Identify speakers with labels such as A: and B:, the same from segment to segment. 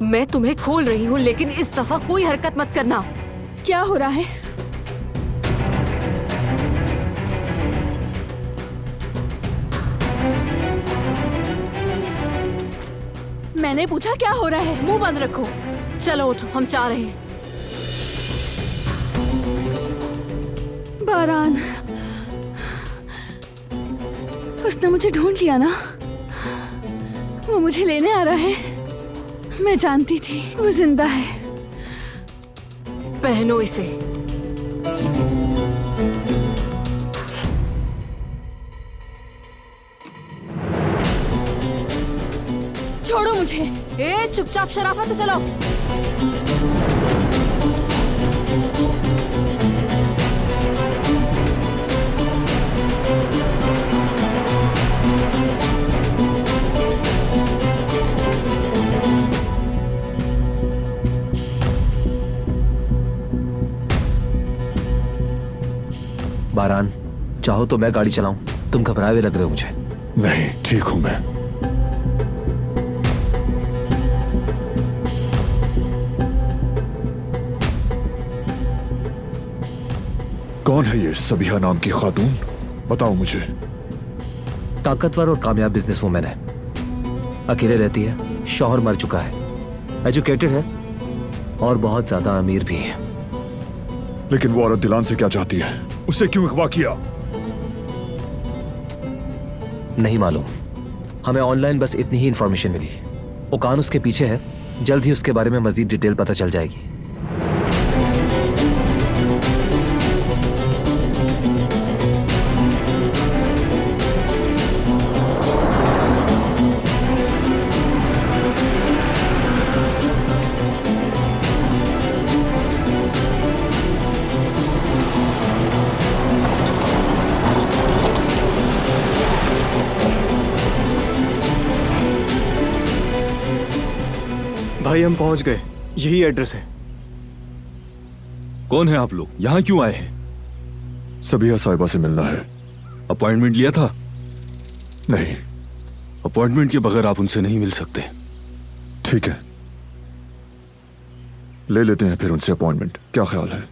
A: मैं तुम्हें खोल रही हूँ, लेकिन इस दफा कोई हरकत मत करना।
B: क्या हो रहा है? मैंने पूछा क्या हो रहा है?
A: मुंह बंद रखो। चलो उठो, हम जा रहे हैं।
B: बारान, उसने मुझे ढूंढ लिया ना। वो मुझे लेने आ रहा है। मैं जानती थी वो जिंदा है।
A: पहनो इसे।
B: छोड़ो मुझे।
A: ए, चुपचाप शराफत से चलो।
C: बारान, चाहो तो मैं गाड़ी चलाऊं। तुम घबराए हुए लग रहे हो मुझे।
D: नहीं, ठीक हूं मैं। कौन है ये सबिहा नाम की खातून? बताओ मुझे।
C: ताकतवर और कामयाब बिजनेसवुमन है। अकेले रहती है, शौहर मर चुका है, एजुकेटेड है और बहुत ज्यादा अमीर भी है।
D: लेकिन वो औरत दिलान से क्या चाहती है? उसे क्यों अगवा किया?
C: नहीं मालूम। हमें ऑनलाइन बस इतनी ही इंफॉर्मेशन मिली। ओकान उसके पीछे है। जल्द ही उसके बारे में मजीद डिटेल पता चल जाएगी।
E: भाई हम पहुंच गए, यही एड्रेस है।
F: कौन है आप लोग? यहाँ क्यों आए हैं?
D: सबिहा साहिबा से मिलना है।
F: अपॉइंटमेंट लिया था?
D: नहीं।
F: अपॉइंटमेंट के बगैर आप उनसे नहीं मिल सकते।
D: ठीक है, ले लेते हैं फिर उनसे अपॉइंटमेंट। क्या ख्याल है?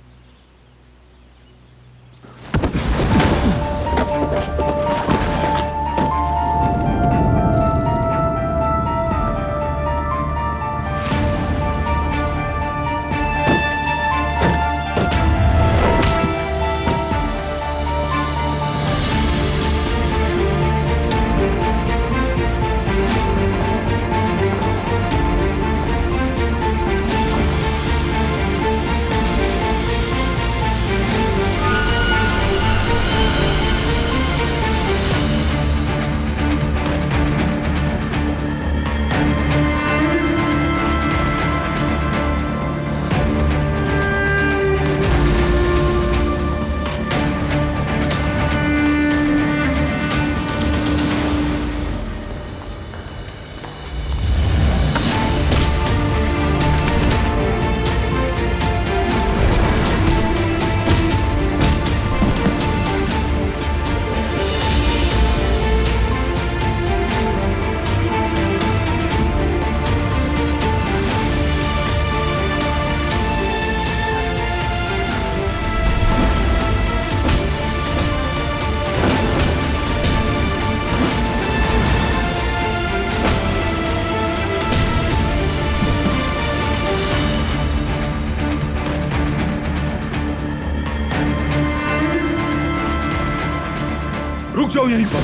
D: रुक जाओ यहीं पर।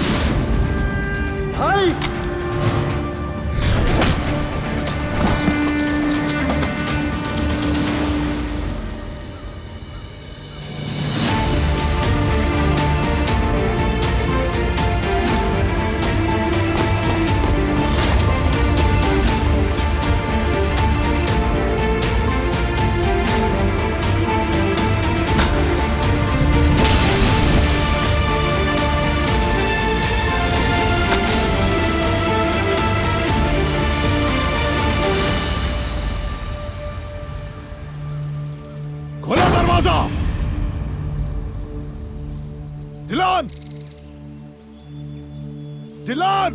E: भाई
D: खोला दरवाजा। दिलान, दिलान।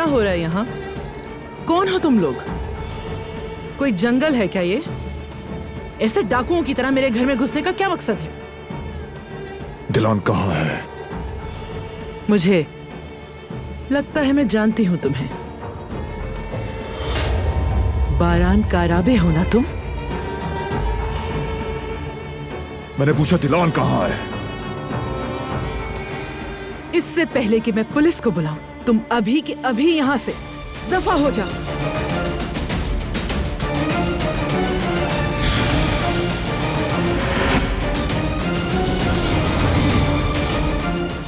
G: हो रहा है यहाँ? कौन हो तुम लोग? कोई जंगल है क्या ये? ऐसे डाकुओं की तरह मेरे घर में घुसने का क्या मकसद है?
D: दिलान कहाँ है?
G: मुझे लगता है मैं जानती हूँ तुम्हें। बारान काराबे हो ना तुम?
D: मैंने पूछा दिलान कहाँ है?
G: इससे पहले कि मैं पुलिस को बुलाऊं, तुम अभी के अभी यहाँ से दफा हो जाओ।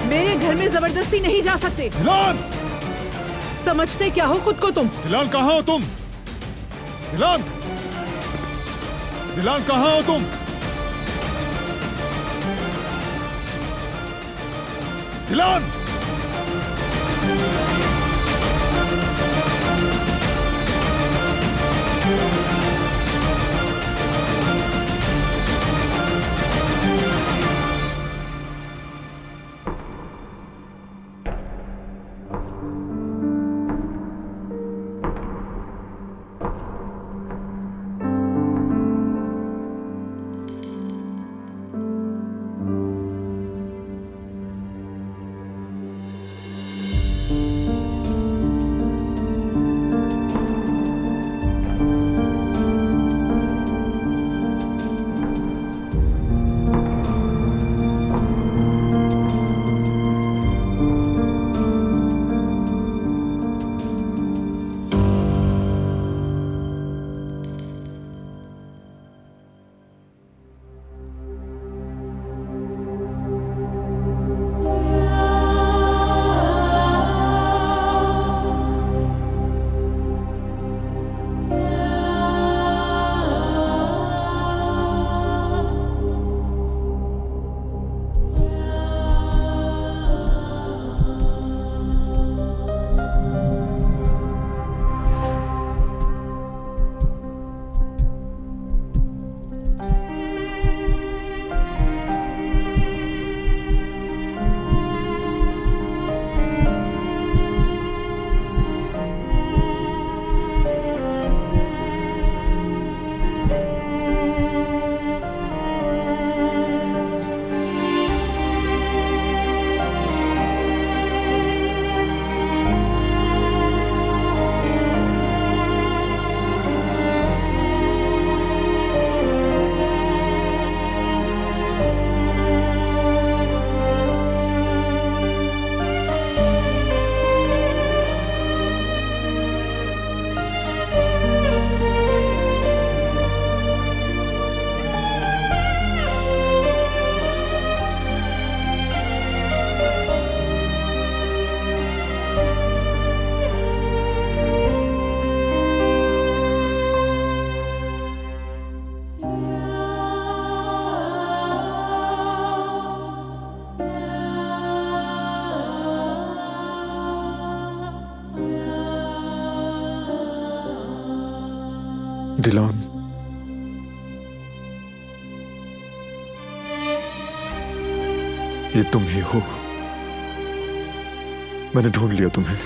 G: मेरे घर में जबरदस्ती नहीं जा सकते।
D: दिलान!
G: समझते क्या हो खुद को तुम?
D: दिलान कहाँ हो तुम? दिलान! दिलान कहाँ हो तुम? दिलान! दिलान, ये तुम ही हो। मैंने ढूंढ लिया तुम्हें।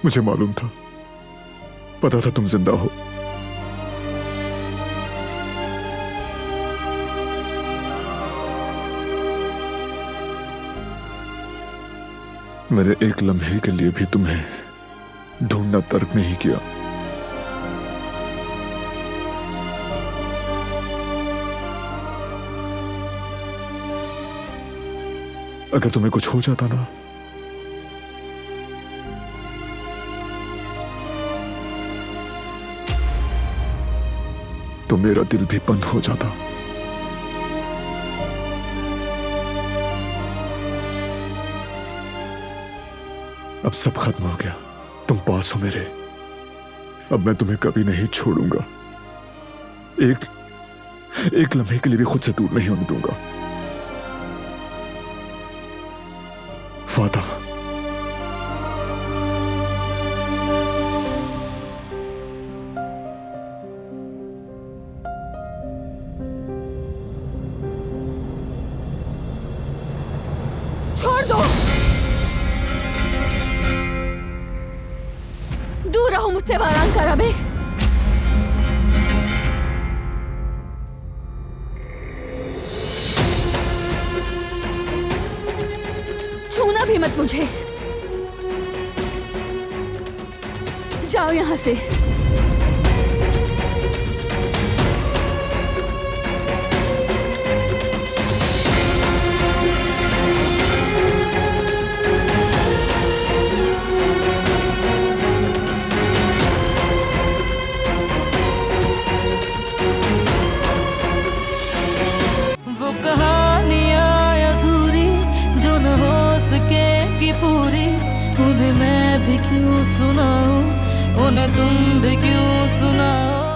D: मुझे मालूम था, पता था तुम जिंदा हो। मैंने एक लम्हे के लिए भी तुम्हें ढूंढना तर्क नहीं किया। अगर तुम्हें कुछ हो जाता ना, तो मेरा दिल भी बंद हो जाता। अब सब खत्म हो गया, तुम पास हो मेरे। अब मैं तुम्हें कभी नहीं छोड़ूंगा। एक लम्हे के लिए भी खुद से दूर नहीं होने दूंगा। वादा।
B: दो। दूर रहो मुझसे वारान कराबे। छूना भी मत मुझे। जाओ यहां से।
H: वो कहानियां अधूरी जो न हो सकेगी पूरी, उन्हें मैं भी क्यों सुनाऊं, उन्हें तुम भी क्यों सुनाओ।